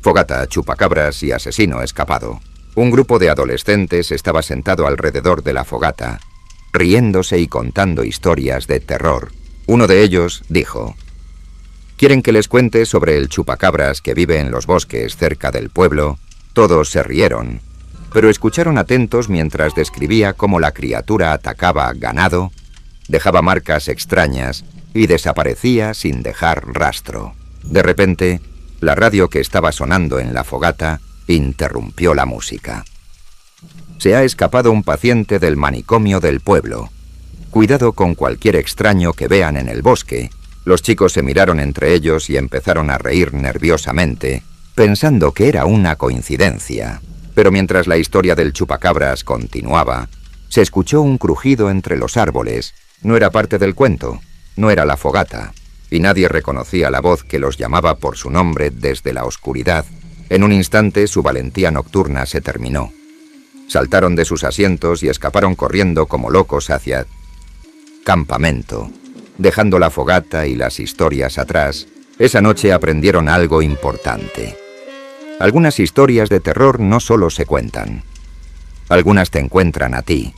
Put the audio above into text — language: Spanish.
Fogata, chupacabras y asesino escapado. Un grupo de adolescentes estaba sentado alrededor de la fogata, riéndose y contando historias de terror. Uno de ellos dijo: ¿Quieren que les cuente sobre el chupacabras que vive en los bosques cerca del pueblo? Todos se rieron, pero escucharon atentos mientras describía cómo la criatura atacaba ganado, dejaba marcas extrañas y desaparecía sin dejar rastro. De repente, la radio que estaba sonando en la fogata interrumpió la música. Se ha escapado un paciente del manicomio del pueblo. Cuidado con cualquier extraño que vean en el bosque. Los chicos se miraron entre ellos y empezaron a reír nerviosamente, pensando que era una coincidencia. Pero mientras la historia del chupacabras continuaba, se escuchó un crujido entre los árboles. No era parte del cuento, no era la fogata, y nadie reconocía la voz que los llamaba por su nombre desde la oscuridad. En un instante su valentía nocturna se terminó. Saltaron de sus asientos y escaparon corriendo como locos hacia campamento. Dejando la fogata y las historias atrás, esa noche aprendieron algo importante. Algunas historias de terror no solo se cuentan. Algunas te encuentran a ti.